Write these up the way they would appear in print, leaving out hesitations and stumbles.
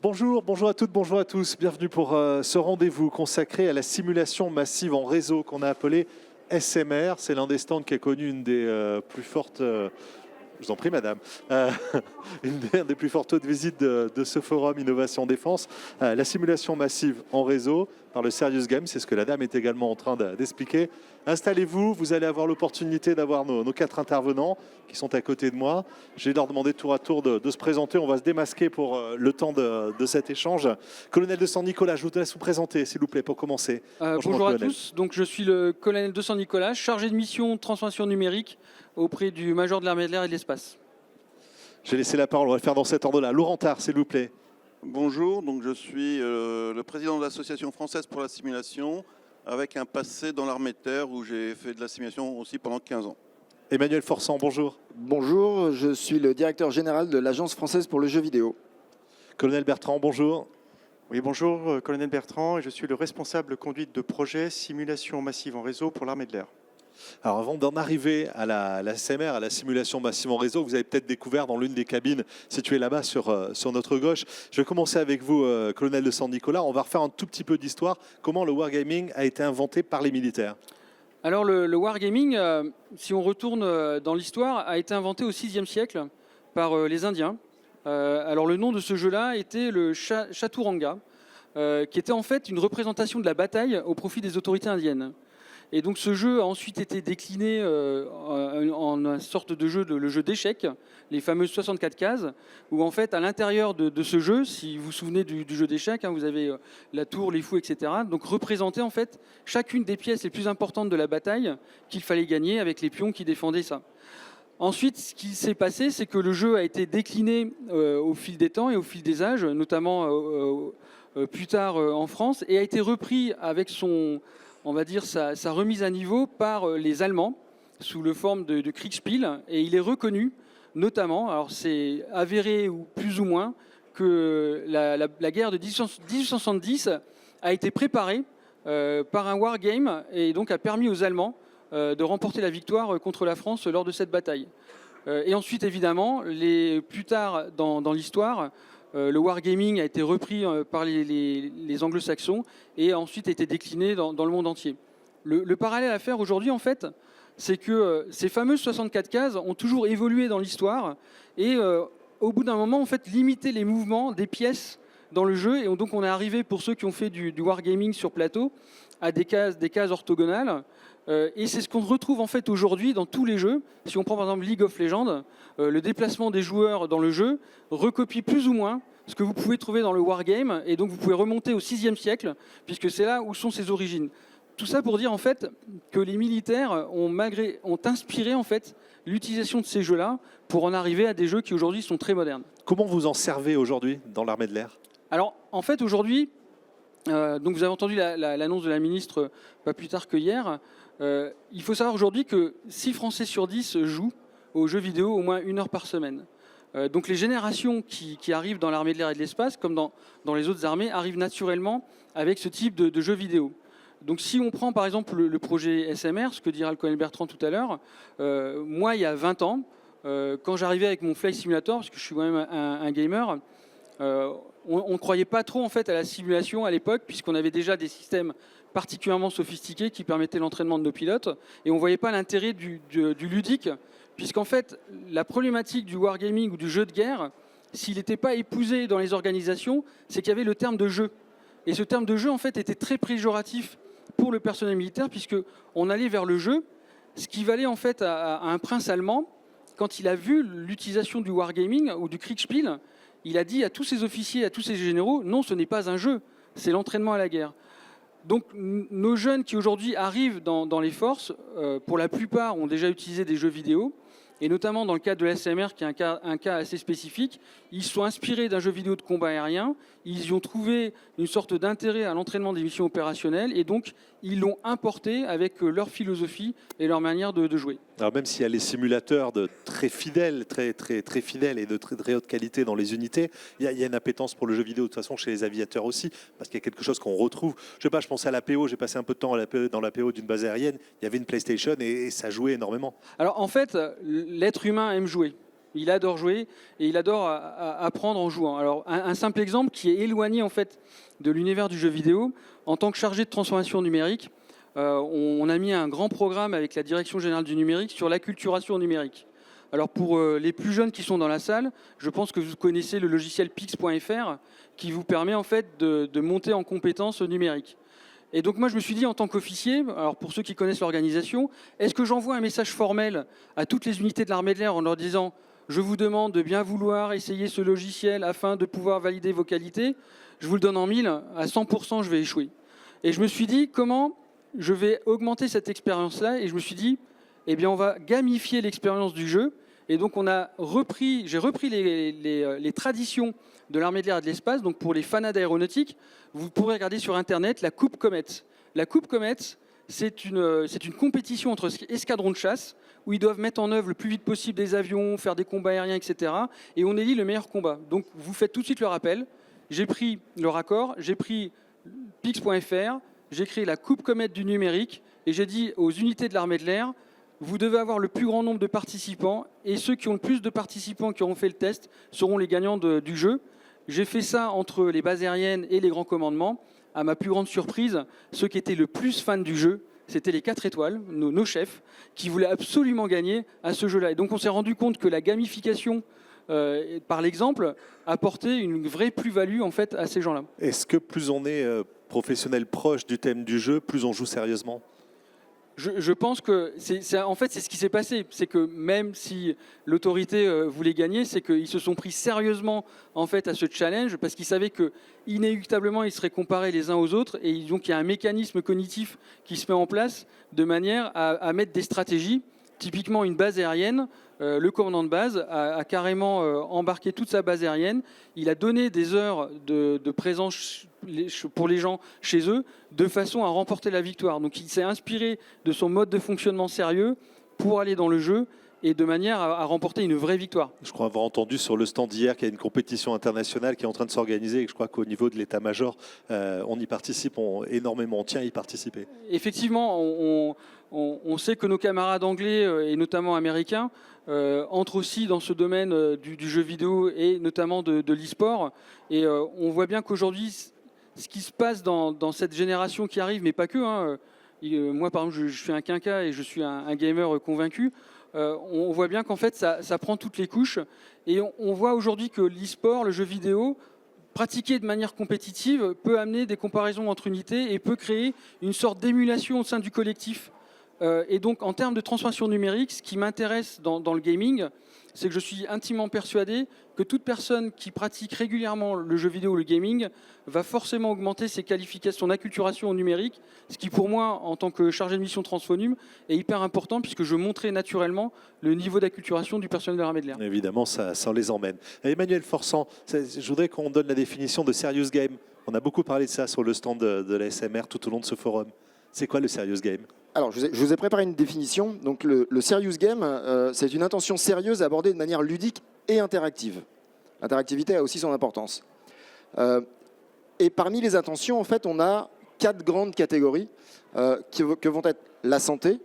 Bonjour, bonjour à toutes, bonjour à tous. Bienvenue pour ce rendez-vous consacré à la simulation massive en réseau qu'on a appelé SMR. C'est l'un des stands qui a connu une des plus fortes... je vous en prie, madame. Une des plus fortes taux de visite de ce forum Innovation Défense. La simulation massive en réseau par le Serious Game, c'est ce que la dame est également en train d'expliquer. Installez-vous, vous allez avoir l'opportunité d'avoir nos 4 intervenants qui sont à côté de moi. Je vais leur demander tour à tour de se présenter. On va se démasquer pour le temps de cet échange. Colonel de San Nicolas, je vous laisse vous présenter, s'il vous plaît, pour commencer. Bonjour à tous. Donc, je suis le colonel de San Nicolas, chargé de mission de transformation numérique auprès du major de l'armée de l'air et de l'espace. J'ai laissé la parole, on va le faire dans cet ordre-là. Laurent Tard, s'il vous plaît. Bonjour, donc je suis le président de l'Association française pour la simulation, avec un passé dans l'armée de terre où j'ai fait de la simulation aussi pendant 15 ans. Emmanuel Forçant, bonjour. Bonjour, je suis le directeur général de l'Agence française pour le jeu vidéo. Colonel Bertrand, bonjour. Oui, bonjour, colonel Bertrand, et je suis le responsable conduite de projet simulation massive en réseau pour l'armée de l'air. Alors avant d'en arriver à la SMR, à la simulation massive en réseau, que vous avez peut-être découvert dans l'une des cabines situées là-bas sur notre gauche, je vais commencer avec vous, colonel de San Nicolas. On va refaire un tout petit peu d'histoire. Comment le wargaming a été inventé par les militaires? Alors le wargaming, si on retourne dans l'histoire, a été inventé au VIe siècle par les Indiens. Alors le nom de ce jeu-là était le Chaturanga, qui était en fait une représentation de la bataille au profit des autorités indiennes. Et donc ce jeu a ensuite été décliné en une sorte de jeu, le jeu d'échecs, les fameuses 64 cases, où en fait à l'intérieur de ce jeu, si vous vous souvenez du jeu d'échecs, vous avez la tour, les fous, etc. Donc représenter en fait chacune des pièces les plus importantes de la bataille qu'il fallait gagner avec les pions qui défendaient ça. Ensuite, ce qui s'est passé, c'est que le jeu a été décliné au fil des temps et au fil des âges, notamment plus tard en France, et a été repris avec on va dire sa remise à niveau par les Allemands sous le forme de Kriegspiel, et il est reconnu notamment, alors c'est avéré ou plus ou moins, que la guerre de 1870 a été préparée par un wargame et donc a permis aux Allemands de remporter la victoire contre la France lors de cette bataille. Et ensuite, évidemment, plus tard dans l'histoire, le wargaming a été repris par les anglo-saxons et a ensuite été décliné dans le monde entier. Le parallèle à faire aujourd'hui, en fait, c'est que ces fameuses 64 cases ont toujours évolué dans l'histoire et au bout d'un moment, en fait, limité les mouvements des pièces dans le jeu. Et donc, on est arrivé, pour ceux qui ont fait du wargaming sur plateau, à des cases orthogonales. Et c'est ce qu'on retrouve en fait aujourd'hui dans tous les jeux. Si on prend par exemple League of Legends, le déplacement des joueurs dans le jeu recopie plus ou moins ce que vous pouvez trouver dans le wargame, et donc vous pouvez remonter au VIe siècle, puisque c'est là où sont ses origines. Tout ça pour dire en fait que les militaires ont inspiré en fait l'utilisation de ces jeux-là pour en arriver à des jeux qui aujourd'hui sont très modernes. Comment vous en servez aujourd'hui dans l'armée de l'air? Alors en fait aujourd'hui, donc vous avez entendu l'annonce de la ministre pas plus tard que hier. Il faut savoir aujourd'hui que 6 Français sur 10 jouent aux jeux vidéo au moins 1 heure par semaine. Donc les générations qui arrivent dans l'armée de l'air et de l'espace, comme dans les autres armées, arrivent naturellement avec ce type de jeux vidéo. Donc si on prend par exemple le projet SMR, ce que dira le colonel Bertrand tout à l'heure, moi il y a 20 ans, quand j'arrivais avec mon Flight Simulator, parce que je suis quand même un gamer, on ne croyait pas trop en fait à la simulation à l'époque, puisqu'on avait déjà des systèmes particulièrement sophistiqués qui permettaient l'entraînement de nos pilotes, et on ne voyait pas l'intérêt du ludique, puisqu'en fait la problématique du wargaming ou du jeu de guerre, s'il n'était pas épousé dans les organisations, c'est qu'il y avait le terme de jeu. Et ce terme de jeu en fait était très péjoratif pour le personnel militaire, puisqu'on allait vers le jeu, ce qui valait en fait à un prince allemand, quand il a vu l'utilisation du wargaming ou du Kriegspiel, il a dit à tous ses officiers, à tous ses généraux, non, ce n'est pas un jeu, c'est l'entraînement à la guerre. Donc nos jeunes qui aujourd'hui arrivent dans les forces, pour la plupart ont déjà utilisé des jeux vidéo, et notamment dans le cadre de la SMR, qui est un cas assez spécifique, ils sont inspirés d'un jeu vidéo de combat aérien, ils y ont trouvé une sorte d'intérêt à l'entraînement des missions opérationnelles, et donc ils l'ont importé avec leur philosophie et leur manière de jouer. Alors même s'il y a les simulateurs très fidèles, très fidèles et de très haute qualité dans les unités, il y a une appétence pour le jeu vidéo de toute façon chez les aviateurs aussi, parce qu'il y a quelque chose qu'on retrouve. Je sais pas, je pensais à l'APO, j'ai passé un peu de temps dans l'APO d'une base aérienne, il y avait une PlayStation et ça jouait énormément. Alors en fait, l'être humain aime jouer. Il adore jouer et il adore apprendre en jouant. Alors, un simple exemple qui est éloigné en fait de l'univers du jeu vidéo. En tant que chargé de transformation numérique, on a mis un grand programme avec la Direction générale du numérique sur l'acculturation numérique. Alors pour les plus jeunes qui sont dans la salle, je pense que vous connaissez le logiciel pix.fr qui vous permet en fait de monter en compétences numériques. Et donc moi je me suis dit en tant qu'officier, alors pour ceux qui connaissent l'organisation, est-ce que j'envoie un message formel à toutes les unités de l'armée de l'air en leur disant je vous demande de bien vouloir essayer ce logiciel afin de pouvoir valider vos qualités, je vous le donne en 1000, à 100% je vais échouer. Et je me suis dit comment je vais augmenter cette expérience-là et je me suis dit eh bien, on va gamifier l'expérience du jeu. Et donc, j'ai repris les traditions de l'armée de l'air et de l'espace. Donc, pour les fanats d'aéronautique, vous pourrez regarder sur Internet la Coupe Comet. La Coupe Comet, c'est une compétition entre escadrons de chasse où ils doivent mettre en œuvre le plus vite possible des avions, faire des combats aériens, etc. Et on élit le meilleur combat. Donc, vous faites tout de suite le rappel. J'ai pris le raccord, j'ai pris pix.fr, j'ai créé la Coupe Comet du numérique et j'ai dit aux unités de l'armée de l'air vous devez avoir le plus grand nombre de participants et ceux qui ont le plus de participants qui auront fait le test seront les gagnants du jeu. J'ai fait ça entre les bases aériennes et les grands commandements. À ma plus grande surprise, ceux qui étaient le plus fans du jeu, c'était les 4 étoiles, nos chefs, qui voulaient absolument gagner à ce jeu-là. Et donc on s'est rendu compte que la gamification, par l'exemple, apportait une vraie plus-value en fait, à ces gens-là. Est-ce que plus on est professionnel proche du thème du jeu, plus on joue sérieusement ? Je pense que en fait, c'est ce qui s'est passé. C'est que même si l'autorité voulait gagner, c'est qu'ils se sont pris sérieusement en fait, à ce challenge parce qu'ils savaient qu'inéluctablement, ils seraient comparés les uns aux autres. Et donc, il y a un mécanisme cognitif qui se met en place de manière à mettre des stratégies. Typiquement, une base aérienne, le commandant de base a carrément embarqué toute sa base aérienne. Il a donné des heures de présence pour les gens chez eux de façon à remporter la victoire. Donc il s'est inspiré de son mode de fonctionnement sérieux pour aller dans le jeu et de manière à remporter une vraie victoire. Je crois avoir entendu sur le stand d'hier qu'il y a une compétition internationale qui est en train de s'organiser et que je crois qu'au niveau de l'état-major, on y participe énormément, on tient à y participer. Effectivement, on sait que nos camarades anglais et notamment américains entrent aussi dans ce domaine du jeu vidéo et notamment de l'e-sport. Et on voit bien qu'aujourd'hui, ce qui se passe dans cette génération qui arrive, mais pas que, moi par exemple je suis un quinca et je suis un gamer convaincu, on voit bien qu'en fait ça prend toutes les couches et on voit aujourd'hui que l'e-sport, le jeu vidéo, pratiqué de manière compétitive, peut amener des comparaisons entre unités et peut créer une sorte d'émulation au sein du collectif. Et donc en termes de transformation numérique, ce qui m'intéresse dans le gaming, c'est que je suis intimement persuadé que toute personne qui pratique régulièrement le jeu vidéo ou le gaming va forcément augmenter ses qualifications d'acculturation au numérique, ce qui pour moi, en tant que chargé de mission Transfonum, est hyper important puisque je montrais naturellement le niveau d'acculturation du personnel de l'armée de l'air. Évidemment, ça les emmène. Emmanuel Forçant, je voudrais qu'on donne la définition de serious game. On a beaucoup parlé de ça sur le stand de la SMR tout au long de ce forum. C'est quoi le serious game ? Alors, je vous ai préparé une définition. Donc, le serious game, c'est une intention sérieuse abordée de manière ludique et interactive. L'interactivité a aussi son importance. Et parmi les intentions, en fait, on a 4 grandes catégories que vont être la santé,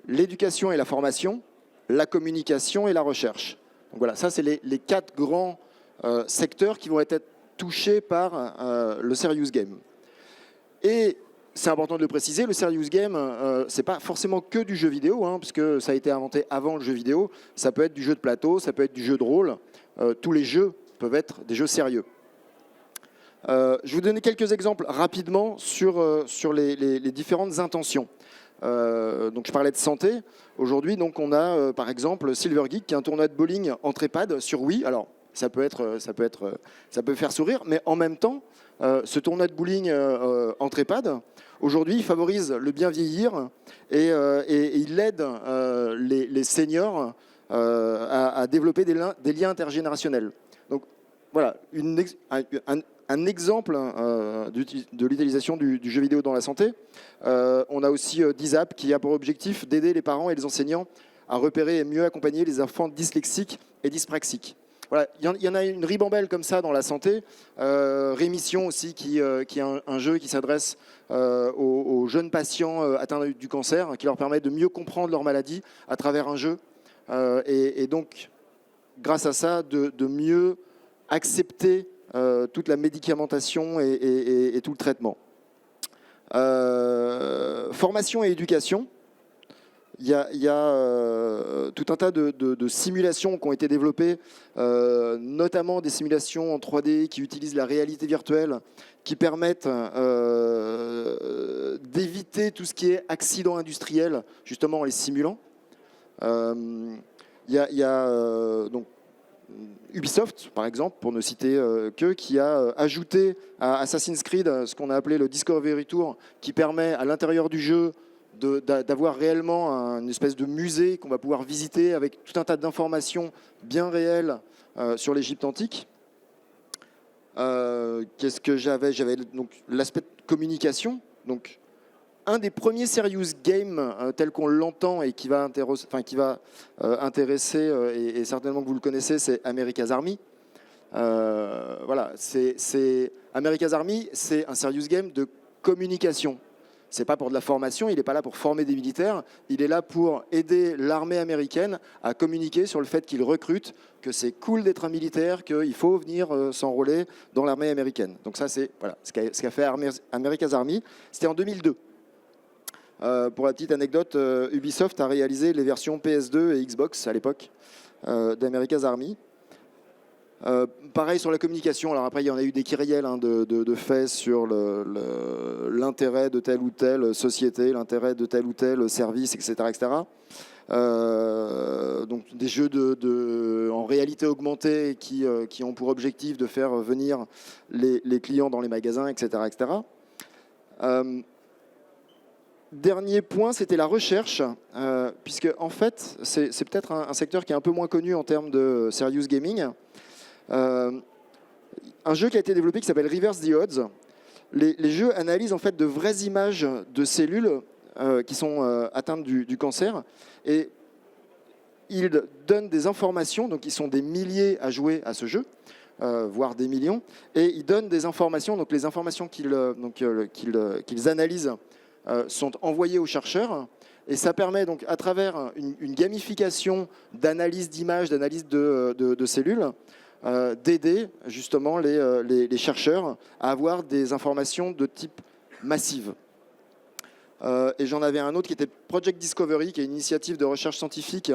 l'éducation et la formation, la communication et la recherche. Donc voilà, ça, c'est les 4 grands secteurs qui vont être touchés par le serious game. Et c'est important de le préciser, le serious game, c'est pas forcément que du jeu vidéo, puisque ça a été inventé avant le jeu vidéo. Ça peut être du jeu de plateau, ça peut être du jeu de rôle. Tous les jeux peuvent être des jeux sérieux. Je vais vous donner quelques exemples rapidement sur les différentes intentions. Donc je parlais de santé. Aujourd'hui, donc on a par exemple Silver Geek, qui est un tournoi de bowling entre EHPAD sur Wii. Alors ça peut faire sourire, mais en même temps, ce tournoi de bowling entre EHPAD, aujourd'hui, il favorise le bien vieillir et il aide les seniors à développer des liens intergénérationnels. Donc voilà, un exemple de l'utilisation du jeu vidéo dans la santé. On a aussi DISAP qui a pour objectif d'aider les parents et les enseignants à repérer et mieux accompagner les enfants dyslexiques et dyspraxiques. Voilà, il y en a une ribambelle comme ça dans la santé. Rémission aussi, qui est un jeu qui s'adresse aux jeunes patients atteints du cancer, qui leur permet de mieux comprendre leur maladie à travers un jeu. Et donc, grâce à ça, de mieux accepter toute la médicamentation et tout le traitement. Formation et éducation. Il y a tout un tas de simulations qui ont été développées, notamment des simulations en 3D qui utilisent la réalité virtuelle, qui permettent d'éviter tout ce qui est accident industriel, justement en les simulant. Il y a donc Ubisoft, par exemple, pour ne citer que, qui a ajouté à Assassin's Creed ce qu'on a appelé le Discovery Tour, qui permet à l'intérieur du jeu d'avoir réellement une espèce de musée qu'on va pouvoir visiter avec tout un tas d'informations bien réelles sur l'Égypte antique. Qu'est-ce que j'avais donc l'aspect de communication. Donc, un des premiers serious games tel qu'on l'entend et qui va intéresser, et certainement que vous le connaissez, c'est America's Army. Voilà, America's Army, c'est un serious game de communication. C'est pas pour de la formation, il n'est pas là pour former des militaires, il est là pour aider l'armée américaine à communiquer sur le fait qu'ils recrutent, que c'est cool d'être un militaire, qu'il faut venir s'enrôler dans l'armée américaine. Donc ça, c'est voilà, ce qu'a fait America's Army. C'était en 2002. Pour la petite anecdote, Ubisoft a réalisé les versions PS2 et Xbox à l'époque d'America's Army. Pareil sur la communication, alors après il y en a eu des kyrielles de faits sur l'intérêt de telle ou telle société, l'intérêt de tel ou tel service, etc. etc. Donc des jeux en réalité augmentée qui ont pour objectif de faire venir les clients dans les magasins, etc. etc. Dernier point, c'était la recherche, puisque en fait c'est peut-être un secteur qui est un peu moins connu en termes de serious gaming. Un jeu qui a été développé qui s'appelle Reverse the Odds. Les jeux analysent en fait de vraies images de cellules qui sont atteintes du cancer et ils donnent des informations, donc ils sont des milliers à jouer à ce jeu, voire des millions, et ils donnent des informations, donc les informations qu'ils analysent sont envoyées aux chercheurs. Et ça permet donc, à travers une gamification d'analyse d'images, d'analyse de cellules, d'aider justement les chercheurs à avoir des informations de type massive. Et j'en avais un autre qui était Project Discovery, qui est une initiative de recherche scientifique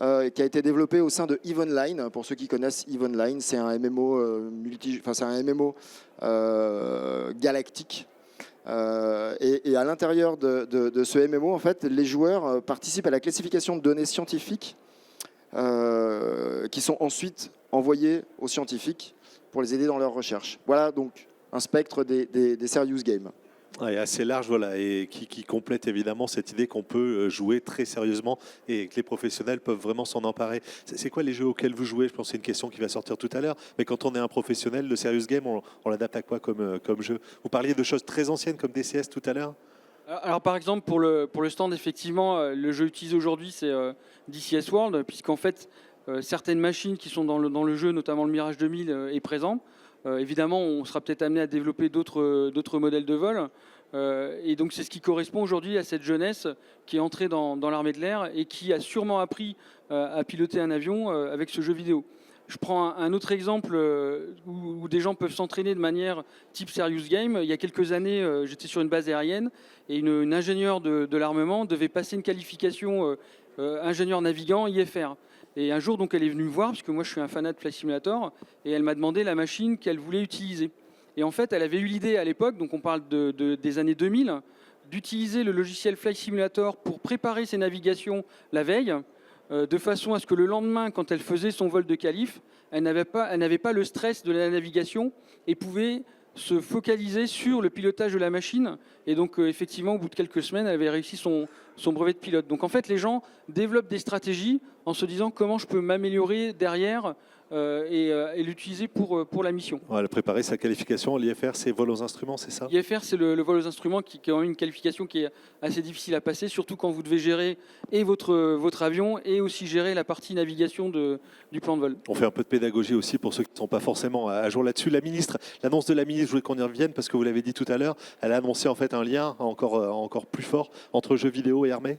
qui a été développée au sein de EVE Online. Pour ceux qui connaissent EVE Online, c'est un MMO galactique. Et à l'intérieur de ce MMO, en fait, les joueurs participent à la classification de données scientifiques qui sont ensuite envoyées aux scientifiques pour les aider dans leurs recherches. Voilà donc un spectre des serious games. Ouais, assez large, voilà, et qui complète évidemment cette idée qu'on peut jouer très sérieusement et que les professionnels peuvent vraiment s'en emparer. C'est quoi les jeux auxquels vous jouez? Je pense que c'est une question qui va sortir tout à l'heure, mais quand on est un professionnel, le serious game, on l'adapte à quoi comme jeu? Vous parliez de choses très anciennes comme DCS tout à l'heure. Alors par exemple pour le stand, effectivement, le jeu utilisé aujourd'hui c'est DCS World, puisqu'en fait certaines machines qui sont dans le jeu, notamment le Mirage 2000, est présent. Évidemment, on sera peut-être amené à développer d'autres modèles de vol. Et donc, c'est ce qui correspond aujourd'hui à cette jeunesse qui est entrée dans l'armée de l'air et qui a sûrement appris à piloter un avion avec ce jeu vidéo. Je prends un autre exemple où des gens peuvent s'entraîner de manière type serious game. Il y a quelques années, j'étais sur une base aérienne et une ingénieure de l'armement devait passer une qualification ingénieur navigant IFR. Et un jour, donc, elle est venue me voir, parce que moi, je suis un fanat de Flight Simulator, et elle m'a demandé la machine qu'elle voulait utiliser. Et en fait, elle avait eu l'idée à l'époque, donc on parle des années 2000, d'utiliser le logiciel Flight Simulator pour préparer ses navigations la veille, de façon à ce que le lendemain, quand elle faisait son vol de qualif, elle n'avait pas le stress de la navigation et pouvait se focaliser sur le pilotage de la machine. Et donc, effectivement, au bout de quelques semaines, elle avait réussi son brevet de pilote. Donc, en fait, les gens développent des stratégies en se disant comment je peux m'améliorer derrière et l'utiliser pour la mission. Voilà, préparer sa qualification. L'IFR, c'est vol aux instruments, c'est ça? L'IFR, c'est le vol aux instruments qui a une qualification qui est assez difficile à passer, surtout quand vous devez gérer et votre avion et aussi gérer la partie navigation du plan de vol. On fait un peu de pédagogie aussi pour ceux qui ne sont pas forcément à jour là-dessus. L'annonce de la ministre, je voulais qu'on y revienne parce que vous l'avez dit tout à l'heure, elle a annoncé en fait un lien encore plus fort entre jeux vidéo et armée.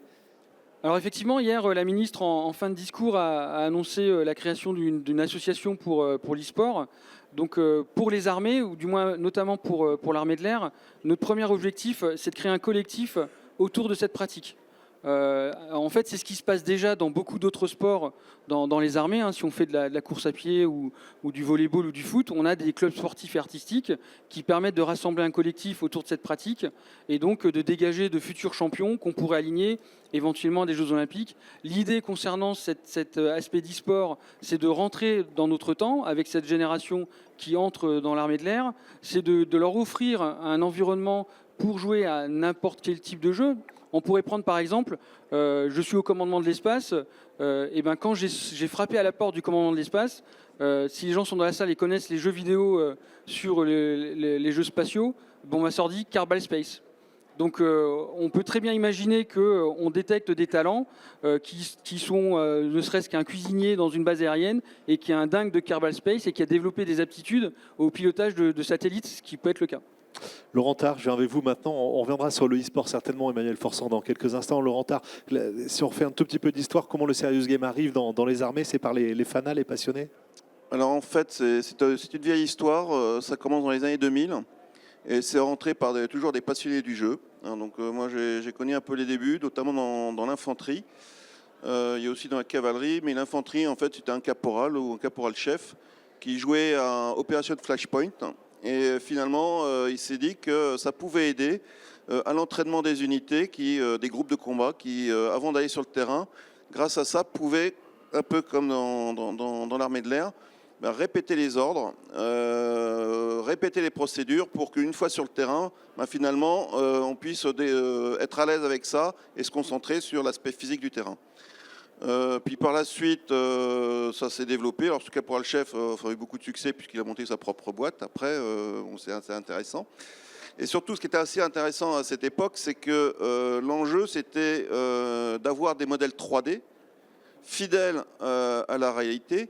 Alors effectivement, hier, la ministre, en fin de discours, a annoncé la création d'une association pour l'e-sport. Donc pour les armées, ou du moins notamment pour l'armée de l'air, notre premier objectif, c'est de créer un collectif autour de cette pratique. En fait, c'est ce qui se passe déjà dans beaucoup d'autres sports dans les armées. Hein. Si on fait de la course à pied ou du volleyball ou du foot, on a des clubs sportifs et artistiques qui permettent de rassembler un collectif autour de cette pratique et donc de dégager de futurs champions qu'on pourrait aligner éventuellement à des Jeux Olympiques. L'idée concernant cet aspect d'e-sport, c'est de rentrer dans notre temps avec cette génération qui entre dans l'armée de l'air, c'est de leur offrir un environnement pour jouer à n'importe quel type de jeu. On pourrait prendre par exemple, je suis au commandement de l'espace, et ben quand j'ai frappé à la porte du commandement de l'espace, si les gens sont dans la salle et connaissent les jeux vidéo sur les jeux spatiaux, bon, on m'a dit Kerbal Space. Donc on peut très bien imaginer qu'on détecte des talents qui sont ne serait-ce qu'un cuisinier dans une base aérienne et qui est un dingue de Kerbal Space et qui a développé des aptitudes au pilotage de satellites, ce qui peut être le cas. Laurent Tard, je viens avec vous maintenant. On reviendra sur le e-sport certainement, Emmanuel Forçant, dans quelques instants. Laurent Tard, si on refait un tout petit peu d'histoire, comment le Serious Game arrive dans les armées? C'est par les fanas, les passionnés? Alors en fait, c'est une vieille histoire. Ça commence dans les années 2000 et c'est rentré par toujours des passionnés du jeu. Hein, donc moi, j'ai connu un peu les débuts, notamment dans l'infanterie. Il y a aussi dans la cavalerie, mais l'infanterie, en fait, c'était un caporal ou un caporal-chef qui jouait à Opération Flashpoint. Et finalement, il s'est dit que ça pouvait aider à l'entraînement des unités, des groupes de combat qui, avant d'aller sur le terrain, grâce à ça, pouvaient, un peu comme dans l'armée de l'air, répéter les ordres, répéter les procédures pour qu'une fois sur le terrain, finalement, on puisse être à l'aise avec ça et se concentrer sur l'aspect physique du terrain. Puis par la suite, ça s'est développé. Alors, en tout cas, pour le chef, ça a eu beaucoup de succès puisqu'il a monté sa propre boîte. Après, c'est assez intéressant. Et surtout, ce qui était assez intéressant à cette époque, c'est que l'enjeu, c'était d'avoir des modèles 3D fidèles à la réalité,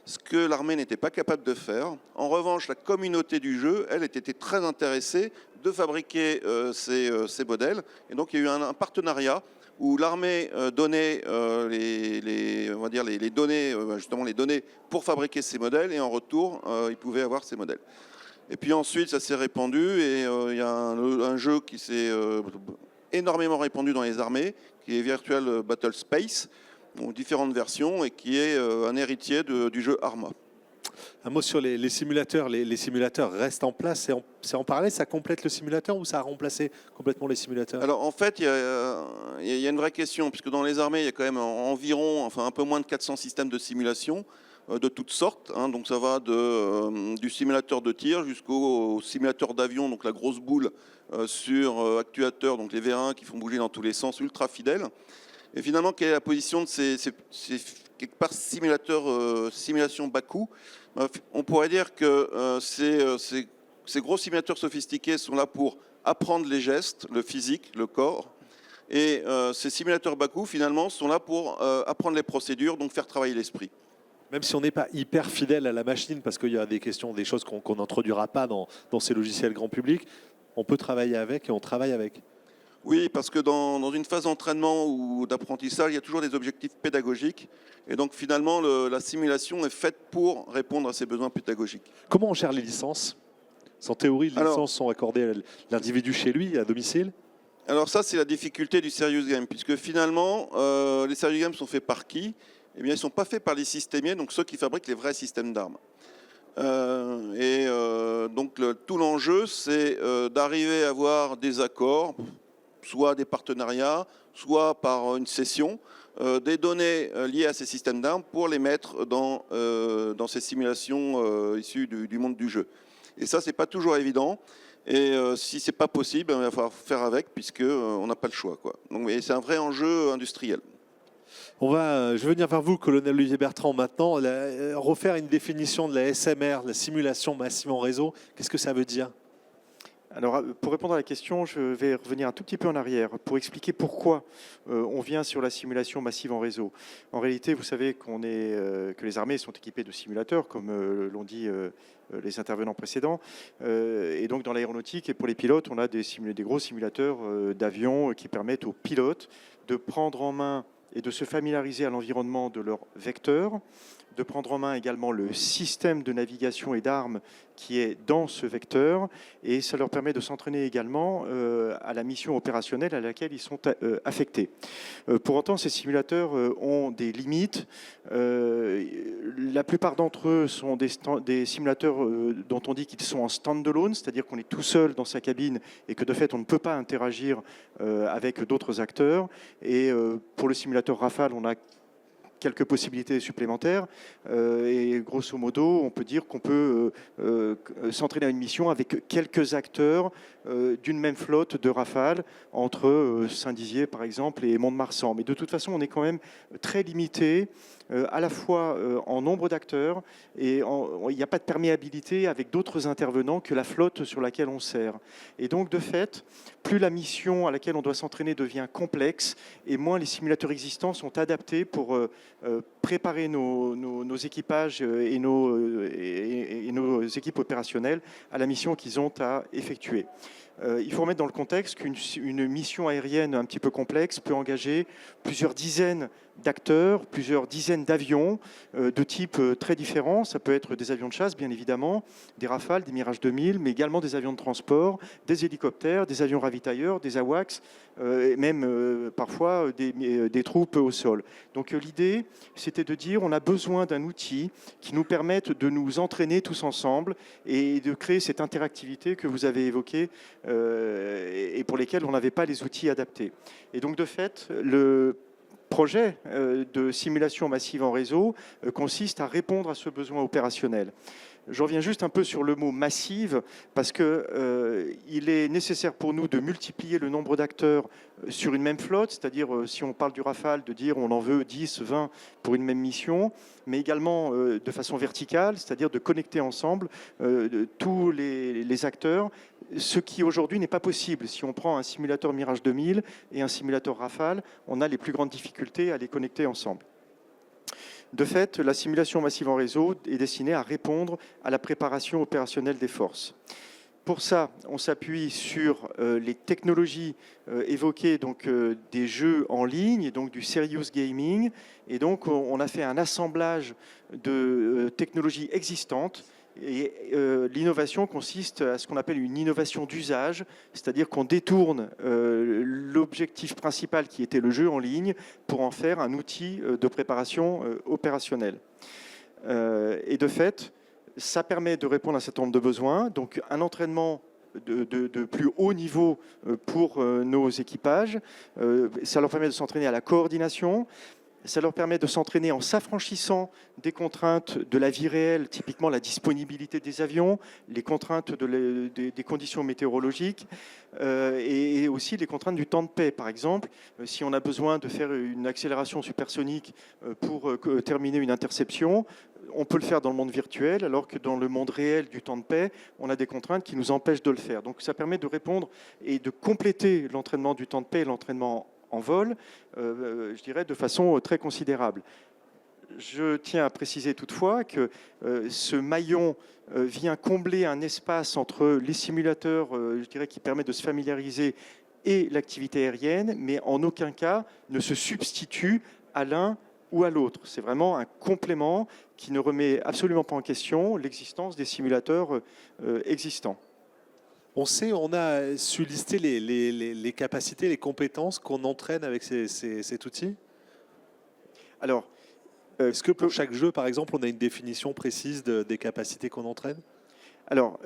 ce que l'armée n'était pas capable de faire. En revanche, la communauté du jeu, elle, était très intéressée de fabriquer ces modèles. Et donc, il y a eu un partenariat où l'armée donnait les données, justement les données pour fabriquer ces modèles, et en retour, ils pouvaient avoir ces modèles. Et puis ensuite, ça s'est répandu, et il y a un jeu qui s'est énormément répandu dans les armées, qui est Virtual Battle Space, donc différentes versions, et qui est un héritier du jeu Arma. Un mot sur les simulateurs. Les simulateurs restent en place. C'est en parallèle, ça complète le simulateur ou ça a remplacé complètement les simulateurs? Alors en fait, il y a une vraie question, puisque dans les armées, il y a quand même environ, un peu moins de 400 systèmes de simulation de toutes sortes. Hein, donc ça va du simulateur de tir jusqu'au simulateur d'avion, donc la grosse boule sur actuateur, donc les vérins qui font bouger dans tous les sens, ultra fidèles. Et finalement, quelle est la position de ces quelque part simulation bas coût? On pourrait dire que ces gros simulateurs sophistiqués sont là pour apprendre les gestes, le physique, le corps. Et ces simulateurs bas coût, finalement, sont là pour apprendre les procédures, donc faire travailler l'esprit. Même si on n'est pas hyper fidèle à la machine, parce qu'il y a des choses qu'on n'introduira pas dans ces logiciels grand public, on peut travailler avec et on travaille avec. Oui, parce que dans une phase d'entraînement ou d'apprentissage, il y a toujours des objectifs pédagogiques. Et donc finalement, la simulation est faite pour répondre à ces besoins pédagogiques. Comment on gère les licences? En théorie, les licences sont accordées à l'individu chez lui, à domicile? Alors ça, c'est la difficulté du Serious Game, puisque finalement, les Serious Games sont faits par qui? Eh bien, ils ne sont pas faits par les systémiers, donc ceux qui fabriquent les vrais systèmes d'armes. Donc tout l'enjeu, c'est d'arriver à avoir des accords, soit des partenariats, soit par une cession, des données liées à ces systèmes d'armes pour les mettre dans ces simulations issues du monde du jeu. Et ça, c'est pas toujours évident. Et si c'est pas possible, il va falloir faire avec, puisqu'on n'a pas le choix, quoi. Donc, c'est un vrai enjeu industriel. Je vais venir vers vous, colonel Olivier Bertrand, maintenant. Refaire une définition de la SMR, la simulation massive en réseau. Qu'est-ce que ça veut dire? Alors, pour répondre à la question, je vais revenir un tout petit peu en arrière pour expliquer pourquoi on vient sur la simulation massive en réseau. En réalité, vous savez que les armées sont équipées de simulateurs, comme l'ont dit les intervenants précédents. Et donc, dans l'aéronautique et pour les pilotes, on a des gros simulateurs d'avions qui permettent aux pilotes de prendre en main et de se familiariser à l'environnement de leur vecteur, de prendre en main également le système de navigation et d'armes qui est dans ce vecteur, et ça leur permet de s'entraîner également à la mission opérationnelle à laquelle ils sont affectés. Pour autant, ces simulateurs ont des limites. La plupart d'entre eux sont des simulateurs dont on dit qu'ils sont en stand-alone, c'est-à-dire qu'on est tout seul dans sa cabine et que de fait on ne peut pas interagir avec d'autres acteurs. Et pour le simulateur Rafale, on a quelques possibilités supplémentaires et grosso modo on peut dire qu'on peut s'entraîner à une mission avec quelques acteurs d'une même flotte de Rafale entre Saint-Dizier par exemple et Mont-de-Marsan, mais de toute façon on est quand même très limité à la fois en nombre d'acteurs et il n'y a pas de perméabilité avec d'autres intervenants que la flotte sur laquelle on sert. Et donc de fait, plus la mission à laquelle on doit s'entraîner devient complexe et moins les simulateurs existants sont adaptés pour préparer nos équipages et nos équipes opérationnelles à la mission qu'ils ont à effectuer. Il faut remettre dans le contexte qu'une mission aérienne un petit peu complexe peut engager plusieurs dizaines d'acteurs, plusieurs dizaines d'avions de types très différents. Ça peut être des avions de chasse, bien évidemment, des Rafales, des Mirage 2000, mais également des avions de transport, des hélicoptères, des avions ravitailleurs, des AWACS, et même parfois des troupes au sol. Donc l'idée, c'était de dire on a besoin d'un outil qui nous permette de nous entraîner tous ensemble et de créer cette interactivité que vous avez évoquée et pour lesquelles on n'avait pas les outils adaptés. Et donc de fait, le projet de simulation massive en réseau consiste à répondre à ce besoin opérationnel. Je reviens juste un peu sur le mot massive parce qu'il est nécessaire pour nous de multiplier le nombre d'acteurs sur une même flotte, c'est-à-dire si on parle du Rafale, de dire on en veut 10, 20 pour une même mission, mais également de façon verticale, c'est-à-dire de connecter ensemble tous les acteurs, ce qui aujourd'hui n'est pas possible. Si on prend un simulateur Mirage 2000 et un simulateur Rafale, on a les plus grandes difficultés à les connecter ensemble. De fait, la simulation massive en réseau est destinée à répondre à la préparation opérationnelle des forces. Pour ça, on s'appuie sur les technologies évoquées, donc des jeux en ligne, et donc du serious gaming. Et donc, on a fait un assemblage de technologies existantes. Et l'innovation consiste à ce qu'on appelle une innovation d'usage, c'est-à-dire qu'on détourne l'objectif principal qui était le jeu en ligne pour en faire un outil de préparation opérationnelle. Et de fait, ça permet de répondre à un certain nombre de besoins, donc un entraînement de plus haut niveau pour nos équipages, ça leur permet de s'entraîner à la coordination. Ça leur permet de s'entraîner en s'affranchissant des contraintes de la vie réelle, typiquement la disponibilité des avions, les contraintes des conditions météorologiques et aussi les contraintes du temps de paix. Par exemple, si on a besoin de faire une accélération supersonique pour terminer une interception, on peut le faire dans le monde virtuel, alors que dans le monde réel du temps de paix, on a des contraintes qui nous empêchent de le faire. Donc ça permet de répondre et de compléter l'entraînement du temps de paix et l'entraînement en vol, je dirais, de façon très considérable. Je tiens à préciser toutefois que ce maillon vient combler un espace entre les simulateurs, je dirais, qui permet de se familiariser et l'activité aérienne, mais en aucun cas ne se substitue à l'un ou à l'autre. C'est vraiment un complément qui ne remet absolument pas en question l'existence des simulateurs existants. On a su lister les capacités, les compétences qu'on entraîne avec cet outil. Alors, est-ce que pour chaque jeu, par exemple, on a une définition précise des capacités qu'on entraîne ? Alors,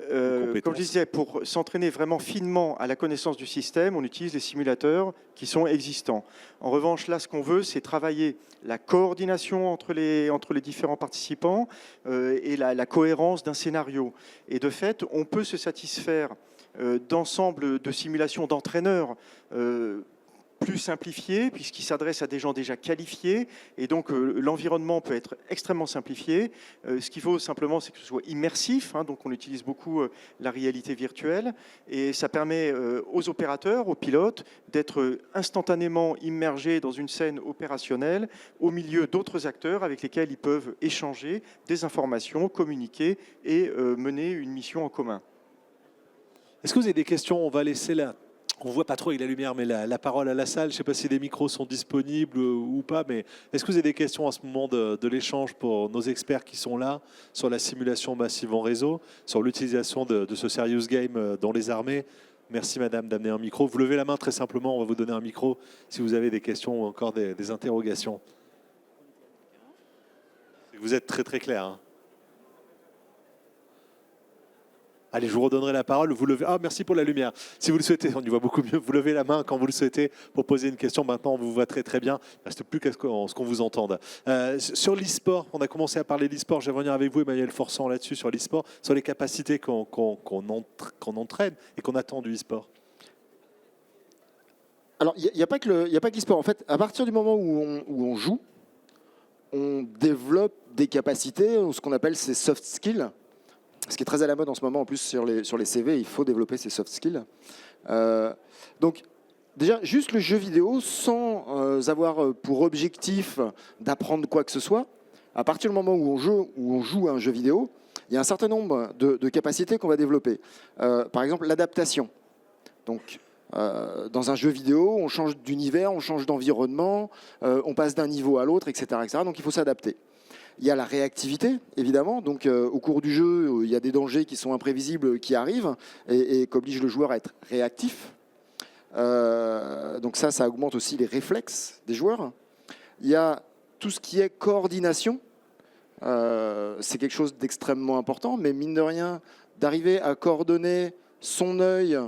comme je disais, pour s'entraîner vraiment finement à la connaissance du système, on utilise les simulateurs qui sont existants. En revanche, là, ce qu'on veut, c'est travailler la coordination entre les différents participants et la cohérence d'un scénario. Et de fait, on peut se satisfaire d'ensemble de simulations d'entraîneurs plus simplifié, puisqu'il s'adresse à des gens déjà qualifiés, et donc l'environnement peut être extrêmement simplifié. Ce qu'il faut simplement, c'est que ce soit immersif, hein, donc on utilise beaucoup la réalité virtuelle, et ça permet aux opérateurs, aux pilotes, d'être instantanément immergés dans une scène opérationnelle, au milieu d'autres acteurs avec lesquels ils peuvent échanger des informations, communiquer et mener une mission en commun. Est-ce que vous avez des questions ? On va laisser On ne voit pas trop avec la lumière, mais la parole à la salle. Je ne sais pas si les micros sont disponibles ou pas, mais est-ce que vous avez des questions à ce moment de l'échange pour nos experts qui sont là sur la simulation massive en réseau, sur l'utilisation de ce serious game dans les armées? Merci madame d'amener un micro. Vous levez la main très simplement, on va vous donner un micro si vous avez des questions ou encore des interrogations. Vous êtes très très clair. Hein. Allez, je vous redonnerai la parole. Vous levez... Ah, merci pour la lumière. Si vous le souhaitez, on y voit beaucoup mieux. Vous levez la main quand vous le souhaitez pour poser une question. Maintenant, on vous voit très très bien. Il ne reste plus qu'à ce qu'on vous entende. Sur l'e-sport, on a commencé à parler d'e-sport. Je vais revenir avec vous, Emmanuel Forçant, là-dessus, sur l'e-sport, sur les capacités qu'on entraîne et qu'on attend du e-sport. Alors, il n'y a pas que l'e-sport. En fait, à partir du moment où on joue, on développe des capacités, ce qu'on appelle ces soft skills. Ce qui est très à la mode en ce moment, en plus sur les CV, il faut développer ces soft skills. Donc, déjà, juste le jeu vidéo, sans avoir pour objectif d'apprendre quoi que ce soit, à partir du moment où on joue à un jeu vidéo, il y a un certain nombre de capacités qu'on va développer. Par exemple, l'adaptation. Donc, dans un jeu vidéo, on change d'univers, on change d'environnement, on passe d'un niveau à l'autre, etc., etc. Donc, il faut s'adapter. Il y a la réactivité, évidemment. Donc, au cours du jeu, il y a des dangers qui sont imprévisibles qui arrivent et qui obligent le joueur à être réactif. Donc ça augmente aussi les réflexes des joueurs. Il y a tout ce qui est coordination. C'est quelque chose d'extrêmement important, mais mine de rien, d'arriver à coordonner son œil,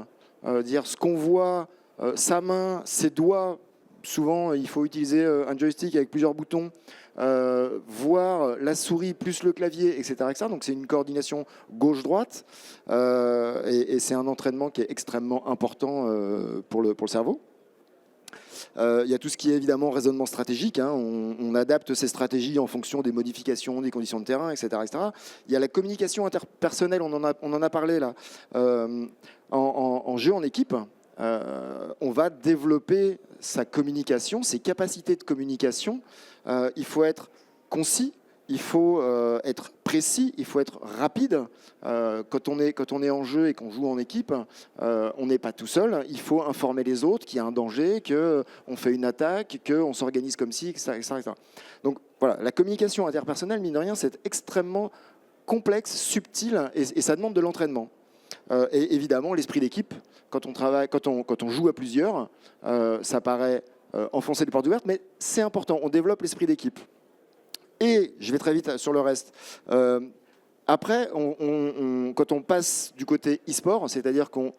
dire ce qu'on voit, sa main, ses doigts. Souvent, il faut utiliser un joystick avec plusieurs boutons, voir la souris plus le clavier, etc. etc. Donc, c'est une coordination gauche-droite et c'est un entraînement qui est extrêmement important pour le cerveau. Il y a tout ce qui est évidemment raisonnement stratégique. Hein. On adapte ces stratégies en fonction des modifications, des conditions de terrain, etc. etc. Il y a la communication interpersonnelle, on en a parlé là. En jeu en équipe, on va développer sa communication, ses capacités de communication. Il faut être concis, il faut être précis, il faut être rapide. Quand on est en jeu et qu'on joue en équipe, on n'est pas tout seul. Il faut informer les autres qu'il y a un danger, qu'on fait une attaque, qu'on s'organise comme ci, etc., etc. Donc voilà, la communication interpersonnelle, mine de rien, c'est extrêmement complexe, subtil et ça demande de l'entraînement. Et évidemment, l'esprit d'équipe, quand on joue à plusieurs, ça paraît enfoncer les portes ouvertes, mais c'est important, on développe l'esprit d'équipe. Et je vais très vite sur le reste. Après, quand on passe du côté e-sport, c'est-à-dire qu'on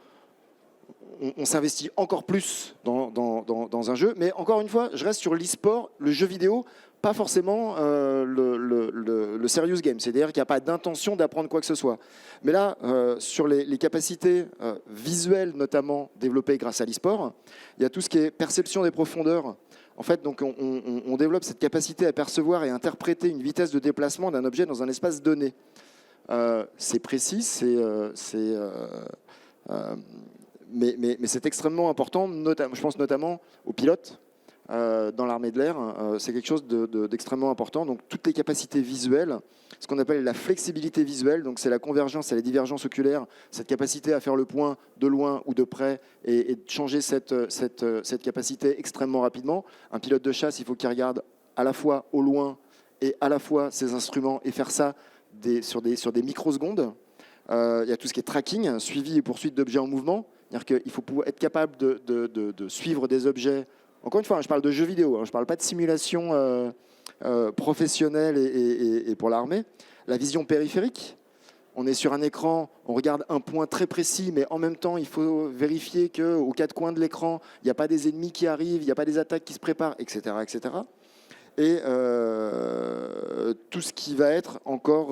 s'investit encore plus dans un jeu, mais encore une fois, je reste sur l'e-sport, le jeu vidéo, pas forcément le serious game, c'est-à-dire qu'il n'y a pas d'intention d'apprendre quoi que ce soit. Mais là, sur les capacités visuelles, notamment développées grâce à l'e-sport, il y a tout ce qui est perception des profondeurs. En fait, donc, on développe cette capacité à percevoir et interpréter une vitesse de déplacement d'un objet dans un espace donné. C'est précis, mais c'est extrêmement important, je pense notamment aux pilotes. Dans l'armée de l'air, c'est quelque chose d'extrêmement important. Donc toutes les capacités visuelles, ce qu'on appelle la flexibilité visuelle, donc c'est la convergence et la divergence oculaire, cette capacité à faire le point de loin ou de près et de changer cette capacité extrêmement rapidement. Un pilote de chasse, il faut qu'il regarde à la fois au loin et à la fois ses instruments et faire ça sur des microsecondes. Il y a tout ce qui est tracking, suivi et poursuite d'objets en mouvement. C'est-à-dire qu'il faut pouvoir être capable de suivre des objets. Encore une fois, je parle de jeux vidéo, je ne parle pas de simulation professionnelle et pour l'armée. La vision périphérique, on est sur un écran, on regarde un point très précis, mais en même temps, il faut vérifier qu'aux quatre coins de l'écran, il n'y a pas des ennemis qui arrivent, il n'y a pas des attaques qui se préparent, etc. etc. Et tout ce qui va être encore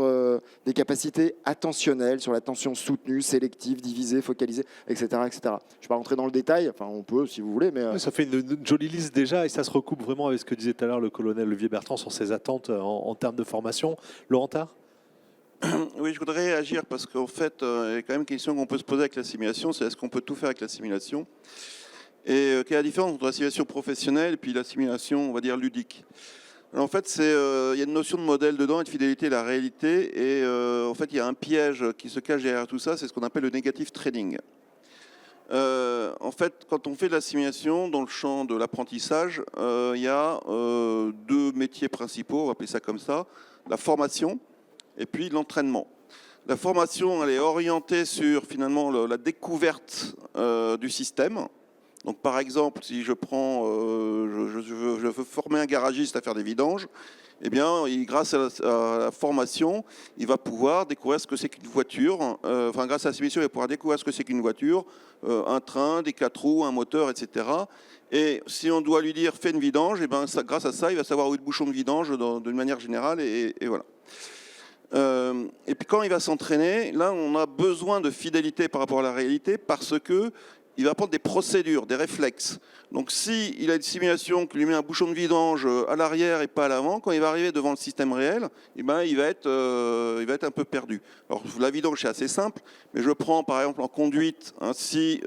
des capacités attentionnelles sur l'attention soutenue, sélective, divisée, focalisée, etc. etc. Je ne vais pas rentrer dans le détail, enfin on peut si vous voulez. Mais oui, ça fait une jolie liste déjà et ça se recoupe vraiment avec ce que disait tout à l'heure le colonel Olivier Bertrand sur ses attentes en termes de formation. Laurent Tard ? Oui, je voudrais réagir parce qu'en fait, il y a quand même une question qu'on peut se poser avec la simulation, c'est est-ce qu'on peut tout faire avec la simulation ? Et quelle est la différence entre la simulation professionnelle et puis la simulation, on va dire, ludique ? Alors, en fait, il y a une notion de modèle dedans et de fidélité à la réalité. Et en fait, il y a un piège qui se cache derrière tout ça, c'est ce qu'on appelle le negative trading. En fait, quand on fait de la simulation dans le champ de l'apprentissage, il y a deux métiers principaux, on va appeler ça comme ça, la formation et puis l'entraînement. La formation, elle est orientée sur finalement la découverte du système. Donc, par exemple, si je prends, je veux former un garagiste à faire des vidanges, eh bien, grâce à la formation, il va pouvoir découvrir ce que c'est qu'une voiture. Enfin, grâce à la simulation, il va pouvoir découvrir ce que c'est qu'une voiture, un train, des 4 roues, un moteur, etc. Et si on doit lui dire fais une vidange, eh bien, grâce à ça, il va savoir où est le bouchon de vidange d'une manière générale, et voilà. Et puis quand il va s'entraîner, là, on a besoin de fidélité par rapport à la réalité parce que il va apprendre des procédures, des réflexes. Donc s'il a une simulation qui lui met un bouchon de vidange à l'arrière et pas à l'avant, quand il va arriver devant le système réel, eh ben, il va être un peu perdu. Alors la vidange, c'est assez simple, mais je prends par exemple en conduite, hein, si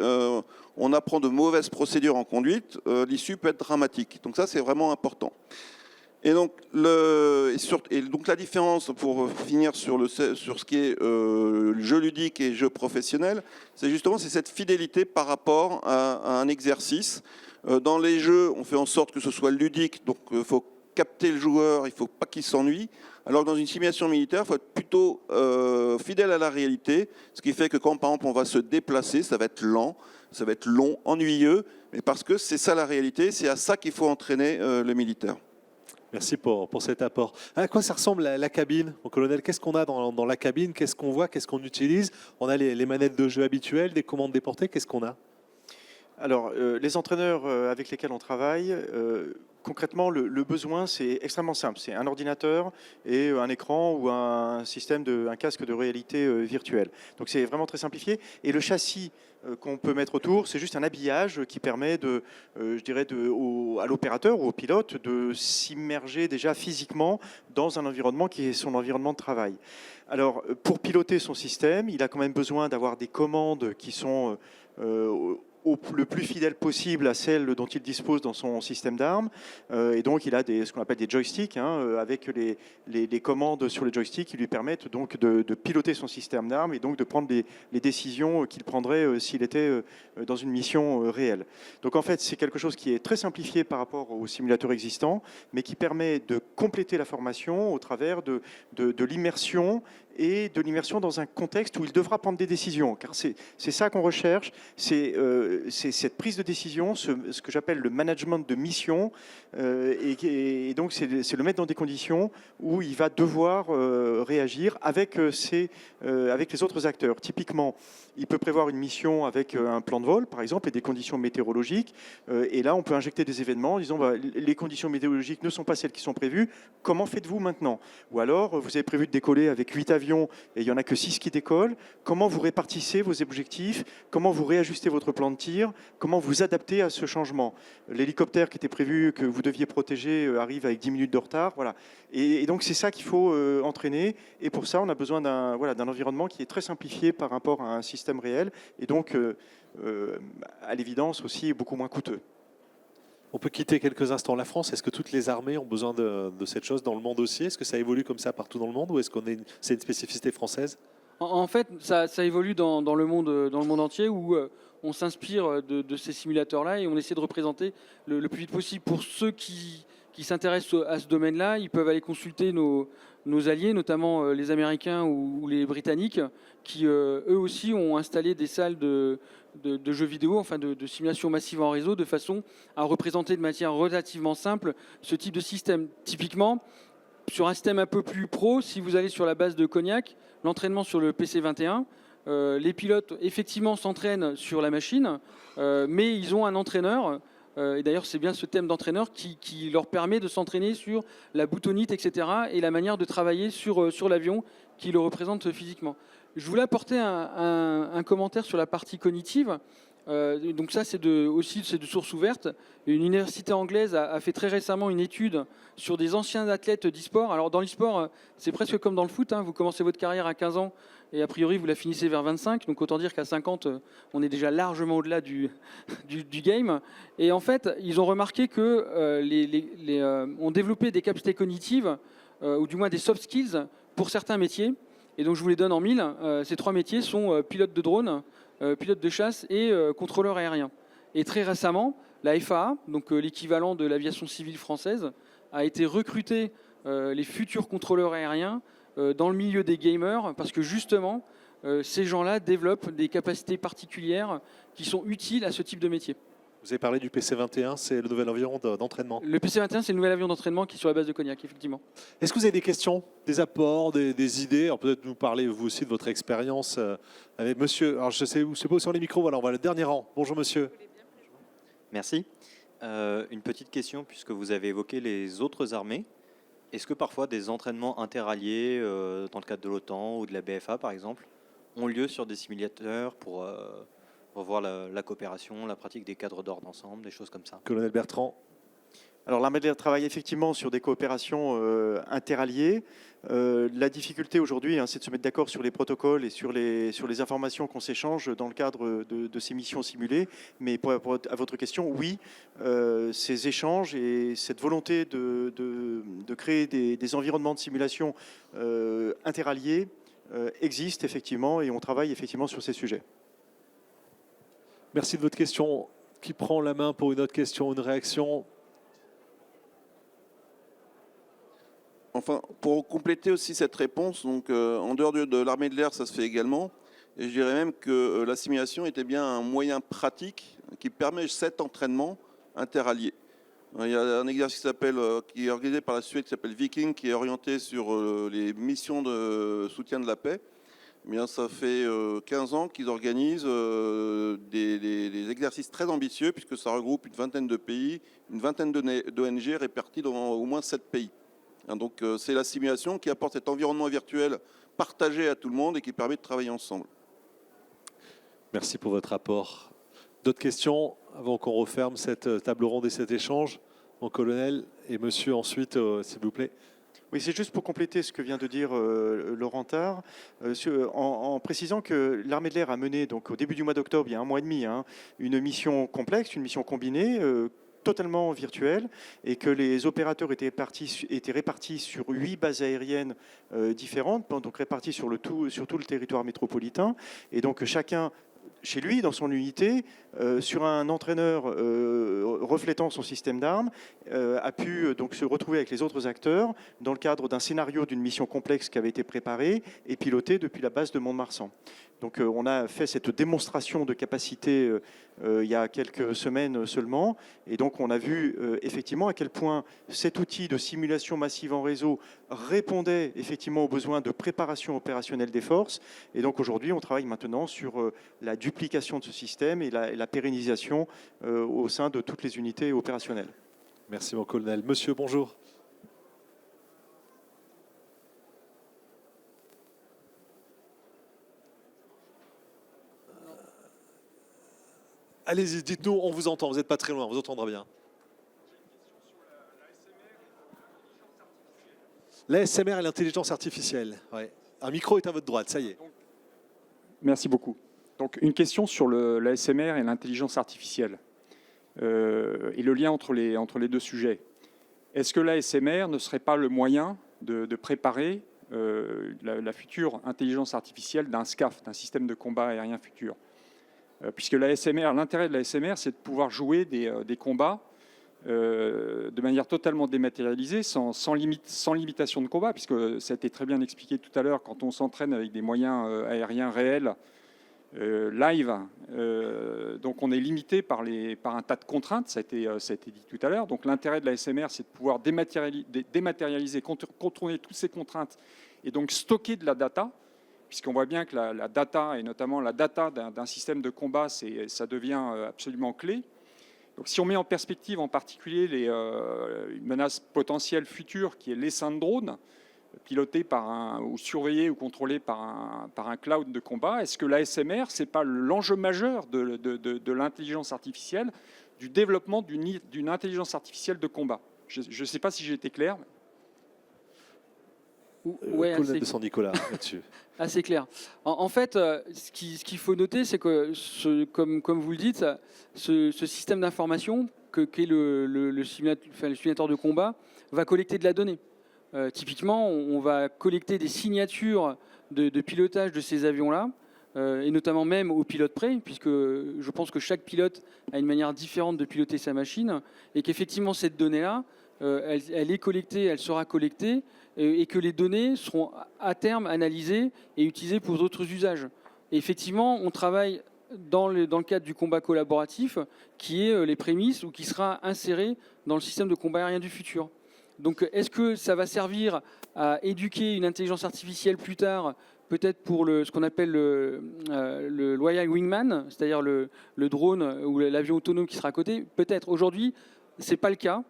on apprend de mauvaises procédures en conduite, l'issue peut être dramatique. Donc ça, c'est vraiment important. Et donc, la différence, pour finir sur ce qui est jeu ludique et jeu professionnel, c'est justement cette fidélité par rapport à un exercice. Dans les jeux, on fait en sorte que ce soit ludique, donc il faut capter le joueur, il ne faut pas qu'il s'ennuie. Alors que dans une simulation militaire, il faut être plutôt fidèle à la réalité, ce qui fait que quand, par exemple, on va se déplacer, ça va être lent, ça va être long, ennuyeux, mais parce que c'est ça la réalité, c'est à ça qu'il faut entraîner le militaire. Merci pour cet apport. À quoi ça ressemble la cabine, mon colonel? Qu'est-ce qu'on a dans la cabine? Qu'est-ce qu'on voit? Qu'est-ce qu'on utilise? On a les manettes de jeu habituelles, des commandes déportées. Qu'est-ce qu'on a? Alors, les entraîneurs avec lesquels on travaille, concrètement, le besoin, c'est extrêmement simple. C'est un ordinateur et un écran ou un casque de réalité virtuelle. Donc, c'est vraiment très simplifié. Et le châssis qu'on peut mettre autour, c'est juste un habillage qui permet à l'opérateur ou au pilote de s'immerger déjà physiquement dans un environnement qui est son environnement de travail. Alors, pour piloter son système, il a quand même besoin d'avoir des commandes qui sont le plus fidèle possible à celle dont il dispose dans son système d'armes. Et donc, il a ce qu'on appelle des joysticks, avec les commandes sur les joysticks qui lui permettent donc de piloter son système d'armes et donc de prendre les décisions qu'il prendrait s'il était dans une mission réelle. Donc, en fait, c'est quelque chose qui est très simplifié par rapport aux simulateurs existants, mais qui permet de compléter la formation au travers de l'immersion et de l'immersion dans un contexte où il devra prendre des décisions. Car c'est ça qu'on recherche, c'est cette prise de décision, ce que j'appelle le management de mission. Et donc, c'est le mettre dans des conditions où il va devoir réagir avec les autres acteurs. Typiquement, il peut prévoir une mission avec un plan de vol, par exemple, et des conditions météorologiques. Et là, on peut injecter des événements en disant les conditions météorologiques ne sont pas celles qui sont prévues. Comment faites-vous maintenant? Ou alors, vous avez prévu de décoller avec 8 avions et il n'y en a que 6 qui décollent. Comment vous répartissez vos objectifs? Comment vous réajustez votre plan de tir? Comment vous adaptez à ce changement? L'hélicoptère qui était prévu que vous deviez protéger arrive avec 10 minutes de retard. Voilà. Et donc, c'est ça qu'il faut entraîner. Et pour ça, on a besoin d'un environnement qui est très simplifié par rapport à un système réel. Et donc, à l'évidence aussi, beaucoup moins coûteux. On peut quitter quelques instants la France. Est-ce que toutes les armées ont besoin de cette chose dans le monde aussi? Est-ce que ça évolue comme ça partout dans le monde ou est-ce c'est une spécificité française? En fait, ça évolue dans le monde entier où on s'inspire de ces simulateurs-là et on essaie de représenter le plus vite possible. Pour ceux qui s'intéressent à ce domaine-là, ils peuvent aller consulter nos alliés, notamment les Américains ou les Britanniques, qui eux aussi ont installé des salles de jeux vidéo, enfin de simulation massive en réseau, de façon à représenter de manière relativement simple ce type de système. Typiquement, sur un système un peu plus pro, si vous allez sur la base de Cognac, l'entraînement sur le PC-21, les pilotes effectivement s'entraînent sur la machine, mais ils ont un entraîneur. Et d'ailleurs, c'est bien ce thème d'entraîneur qui leur permet de s'entraîner sur la boutonite, etc. et la manière de travailler sur l'avion qui le représente physiquement. Je voulais apporter un commentaire sur la partie cognitive. Donc ça, c'est de source ouverte. Une université anglaise a fait très récemment une étude sur des anciens athlètes d'e-sport. Alors dans l'e-sport, c'est presque comme dans le foot. Vous commencez votre carrière à 15 ans et a priori, vous la finissez vers 25. Donc autant dire qu'à 50, on est déjà largement au-delà du game. Et en fait, ils ont remarqué que on développait des capacités cognitives, ou du moins des soft skills, pour certains métiers. Et donc je vous les donne en mille. Ces 3 métiers sont pilote de drone, pilote de chasse et contrôleur aérien. Et très récemment, la FAA, donc l'équivalent de l'aviation civile française, a été recruter les futurs contrôleurs aériens dans le milieu des gamers parce que justement, ces gens-là développent des capacités particulières qui sont utiles à ce type de métier. Vous avez parlé du PC-21, c'est le nouvel avion d'entraînement. Le PC-21, c'est le nouvel avion d'entraînement qui est sur la base de Cognac, effectivement. Est-ce que vous avez des questions, des apports, des idées? Alors peut-être nous parler vous aussi de votre expérience avec monsieur. Alors je sais pas où sont les micros, voilà, on va le dernier rang. Bonjour monsieur. Merci. Une petite question, puisque vous avez évoqué les autres armées. Est-ce que parfois des entraînements interalliés, dans le cadre de l'OTAN ou de la BFA par exemple, ont lieu sur des simulateurs pour revoir la coopération, la pratique des cadres d'ordre ensemble, des choses comme ça? Colonel Bertrand. Alors l'armée de l'air travaille effectivement sur des coopérations interalliées. La difficulté aujourd'hui, c'est de se mettre d'accord sur les protocoles et sur les informations qu'on s'échange dans le cadre de ces missions simulées. Mais à votre question, oui, ces échanges et cette volonté de créer des environnements de simulation interalliés existent effectivement et on travaille effectivement sur ces sujets. Merci de votre question. Qui prend la main pour une autre question, une réaction? Enfin, pour compléter aussi cette réponse, donc, en dehors de l'armée de l'air, ça se fait également. Et je dirais même que la simulation était bien un moyen pratique qui permet cet entraînement interallié. Il y a un exercice qui est organisé par la Suède qui s'appelle Viking, qui est orienté sur les missions de soutien de la paix. Eh bien, ça fait 15 ans qu'ils organisent des exercices très ambitieux, puisque ça regroupe une vingtaine de pays, une vingtaine d'ONG réparties dans au moins 7 pays. Donc c'est la simulation qui apporte cet environnement virtuel partagé à tout le monde et qui permet de travailler ensemble. Merci pour votre rapport. D'autres questions avant qu'on referme cette table ronde et cet échange? Mon colonel et monsieur ensuite, s'il vous plaît. Oui, c'est juste pour compléter ce que vient de dire Laurent Tard, en précisant que l'armée de l'air a mené donc, au début du mois d'octobre, il y a un mois et demi, une mission complexe, une mission combinée, totalement virtuelle, et que les opérateurs étaient répartis sur 8 bases aériennes différentes, donc répartis sur tout le territoire métropolitain, et donc chacun chez lui, dans son unité, sur un entraîneur reflétant son système d'armes, a pu donc se retrouver avec les autres acteurs dans le cadre d'un scénario d'une mission complexe qui avait été préparée et pilotée depuis la base de Mont-de-Marsan. Donc on a fait cette démonstration de capacité il y a quelques semaines seulement, et donc on a vu effectivement à quel point cet outil de simulation massive en réseau répondait effectivement aux besoins de préparation opérationnelle des forces, et donc aujourd'hui on travaille maintenant sur la duplication de ce système et la pérennisation au sein de toutes les unités opérationnelles. Merci mon colonel. Monsieur, bonjour. Allez-y, dites-nous, on vous entend, vous n'êtes pas très loin, on vous entendra bien. L'ASMR et l'intelligence artificielle. Ouais. Un micro est à votre droite, ça y est. Merci beaucoup. Donc, une question sur l'ASMR et l'intelligence artificielle et le lien entre les deux sujets. Est-ce que l'ASMR ne serait pas le moyen de préparer la future intelligence artificielle d'un SCAF, d'un système de combat aérien futur? Puisque l'intérêt de l'ASMR, c'est de pouvoir jouer des combats de manière totalement dématérialisée, sans limitation de combat, puisque ça a été très bien expliqué tout à l'heure, quand on s'entraîne avec des moyens aériens réels, live, donc on est limité par un tas de contraintes, ça a été dit tout à l'heure. Donc l'intérêt de l'ASMR, c'est de pouvoir dématérialiser, contourner toutes ces contraintes et donc stocker de la data, puisqu'on voit bien que la data, et notamment la data d'un système de combat, ça devient absolument clé. Donc si on met en perspective en particulier une menace potentielle future qui est l'essaim de drones, piloté ou surveillé ou contrôlé par un cloud de combat, est-ce que l'ASMR, ce n'est pas l'enjeu majeur de l'intelligence artificielle, du développement d'une intelligence artificielle de combat? Je ne sais pas si j'ai été clair. Ouais, colonel de Saint-Nicolas là-dessus. Assez clair. En fait, ce qu'il faut noter, c'est que, comme vous le dites, ce système d'information qu'est le simulateur de combat va collecter de la donnée. Typiquement, on va collecter des signatures de pilotage de ces avions-là et notamment même au pilote près, puisque je pense que chaque pilote a une manière différente de piloter sa machine, et qu'effectivement cette donnée-là, elle est collectée, elle sera collectée, et que les données seront à terme analysées et utilisées pour d'autres usages. Et effectivement, on travaille dans le cadre du combat collaboratif, qui est les prémices ou qui sera inséré dans le système de combat aérien du futur. Donc, est-ce que ça va servir à éduquer une intelligence artificielle plus tard, peut-être pour ce qu'on appelle le Loyal Wingman, c'est-à-dire le drone ou l'avion autonome qui sera à côté? Peut-être. Aujourd'hui, ce n'est pas le cas.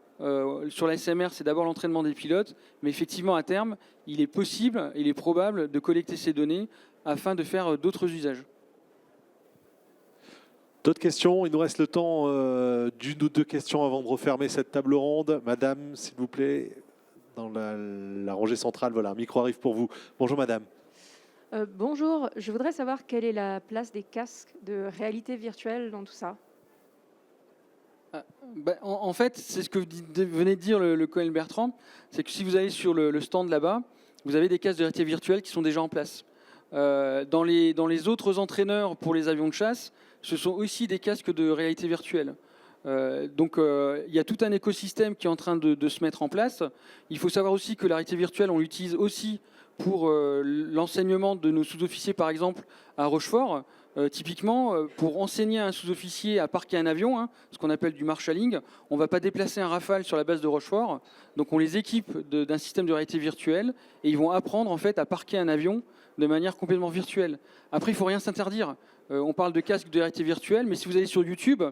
Sur la SMR, c'est d'abord l'entraînement des pilotes, mais effectivement, à terme, il est possible, il est probable de collecter ces données afin de faire d'autres usages. D'autres questions? Il nous reste le temps d'une ou deux questions avant de refermer cette table ronde. Madame, s'il vous plaît, dans la rangée centrale, voilà, un micro arrive pour vous. Bonjour madame. Bonjour, je voudrais savoir quelle est la place des casques de réalité virtuelle dans tout ça. En fait, c'est ce que venait de dire le colonel Bertrand, c'est que si vous allez sur le stand là-bas, vous avez des casques de réalité virtuelle qui sont déjà en place. Dans les autres entraîneurs pour les avions de chasse, ce sont aussi des casques de réalité virtuelle. Donc il y a tout un écosystème qui est en train de se mettre en place. Il faut savoir aussi que la réalité virtuelle, on l'utilise aussi pour l'enseignement de nos sous-officiers, par exemple, à Rochefort. Typiquement, pour enseigner à un sous-officier à parquer un avion, ce qu'on appelle du marshalling, on ne va pas déplacer un Rafale sur la base de Rochefort. Donc on les équipe d'un système de réalité virtuelle et ils vont apprendre en fait à parquer un avion de manière complètement virtuelle. Après, il ne faut rien s'interdire. On parle de casque de réalité virtuelle, mais si vous allez sur YouTube,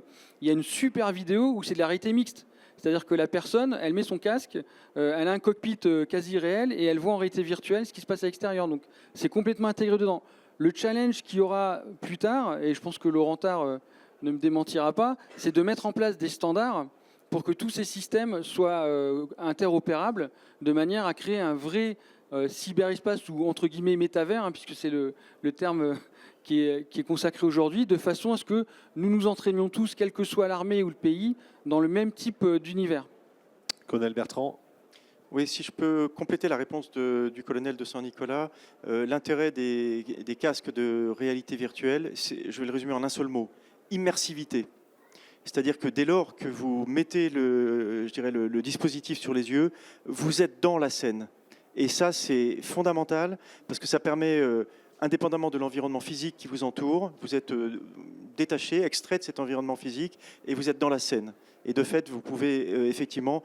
il y a une super vidéo où c'est de la réalité mixte. C'est-à-dire que la personne, elle met son casque, elle a un cockpit quasi réel et elle voit en réalité virtuelle ce qui se passe à l'extérieur. Donc c'est complètement intégré dedans. Le challenge qu'il y aura plus tard, et je pense que Laurent Tard ne me démentira pas, c'est de mettre en place des standards pour que tous ces systèmes soient interopérables de manière à créer un vrai cyberespace ou entre guillemets métavers, puisque c'est le terme qui est consacré aujourd'hui, de façon à ce que nous nous entraînions tous, quelle que soit l'armée ou le pays, dans le même type d'univers. Colonel Bertrand. Oui, si je peux compléter la réponse du colonel de Saint-Nicolas, l'intérêt des casques de réalité virtuelle, je vais le résumer en un seul mot, immersivité. C'est-à-dire que dès lors que vous mettez le dispositif sur les yeux, vous êtes dans la scène. Et ça, c'est fondamental parce que ça permet, indépendamment de l'environnement physique qui vous entoure, vous êtes détaché, extrait de cet environnement physique et vous êtes dans la scène. Et de fait, vous pouvez effectivement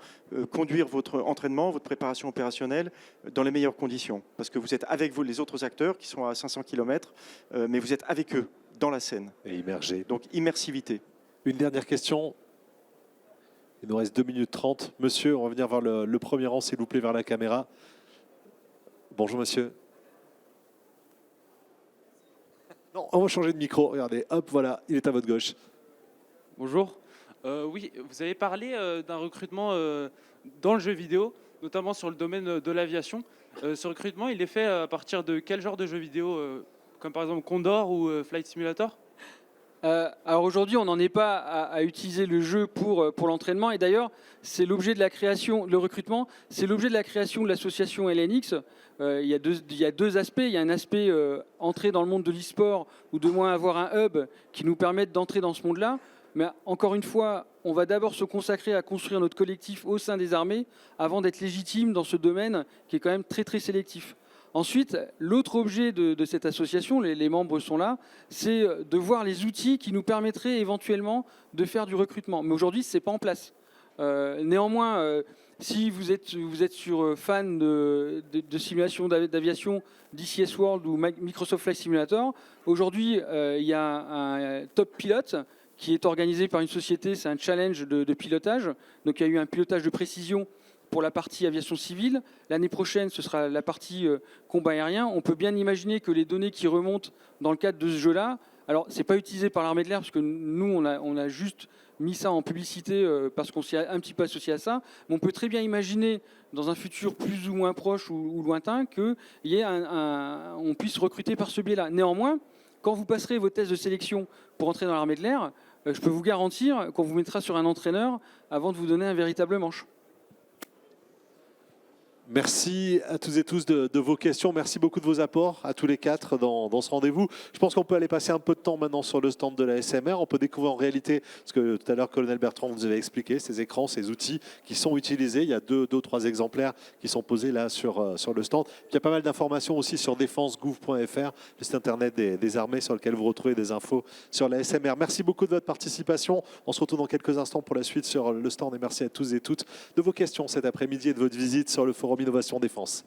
conduire votre entraînement, votre préparation opérationnelle dans les meilleures conditions. Parce que vous êtes avec vous, les autres acteurs qui sont à 500 km, mais vous êtes avec eux, dans la scène. Et immergé. Donc, immersivité. Une dernière question. Il nous reste 2 minutes 30. Monsieur, on va venir vers le premier rang, s'il vous plaît, vers la caméra. Bonjour, monsieur. Non, on va changer de micro. Regardez, hop, voilà, il est à votre gauche. Bonjour. Oui, vous avez parlé d'un recrutement dans le jeu vidéo, notamment sur le domaine de l'aviation. Ce recrutement, il est fait à partir de quel genre de jeux vidéo, comme par exemple Condor ou Flight Simulator? Alors aujourd'hui, on n'en est pas à utiliser le jeu pour l'entraînement. Et d'ailleurs, c'est l'objet de la création, le recrutement, c'est l'objet de la création de l'association LNX. Il y a deux aspects. Il y a un aspect entrer dans le monde de l'e-sport, ou de moins avoir un hub qui nous permette d'entrer dans ce monde-là. Mais encore une fois, on va d'abord se consacrer à construire notre collectif au sein des armées avant d'être légitime dans ce domaine qui est quand même très très sélectif. Ensuite, l'autre objet de cette association, les membres sont là, c'est de voir les outils qui nous permettraient éventuellement de faire du recrutement. Mais aujourd'hui, ce n'est pas en place. Néanmoins, si vous êtes sur fan de simulation d'aviation, DCS World ou Microsoft Flight Simulator, aujourd'hui, il y a un top pilote qui est organisé par une société, c'est un challenge de pilotage. Donc il y a eu un pilotage de précision pour la partie aviation civile. L'année prochaine, ce sera la partie combat aérien. On peut bien imaginer que les données qui remontent dans le cadre de ce jeu-là, alors ce n'est pas utilisé par l'armée de l'air, parce que nous, on a juste mis ça en publicité parce qu'on s'est un petit peu associé à ça, mais on peut très bien imaginer dans un futur plus ou moins proche ou lointain qu'on puisse recruter par ce biais-là. Néanmoins, quand vous passerez vos tests de sélection pour entrer dans l'armée de l'air, je peux vous garantir qu'on vous mettra sur un entraîneur avant de vous donner un véritable manche. Merci à tous et tous de vos questions. Merci beaucoup de vos apports à tous les quatre dans ce rendez-vous. Je pense qu'on peut aller passer un peu de temps maintenant sur le stand de la SMR. On peut découvrir en réalité ce que tout à l'heure Colonel Bertrand vous avait expliqué, ces écrans, ces outils qui sont utilisés. Il y a deux ou trois exemplaires qui sont posés là sur le stand. Il y a pas mal d'informations aussi sur défensegouv.fr, le site internet des armées sur lequel vous retrouvez des infos sur la SMR. Merci beaucoup de votre participation. On se retrouve dans quelques instants pour la suite sur le stand et merci à tous et toutes de vos questions cet après-midi et de votre visite sur le forum Innovation Défense.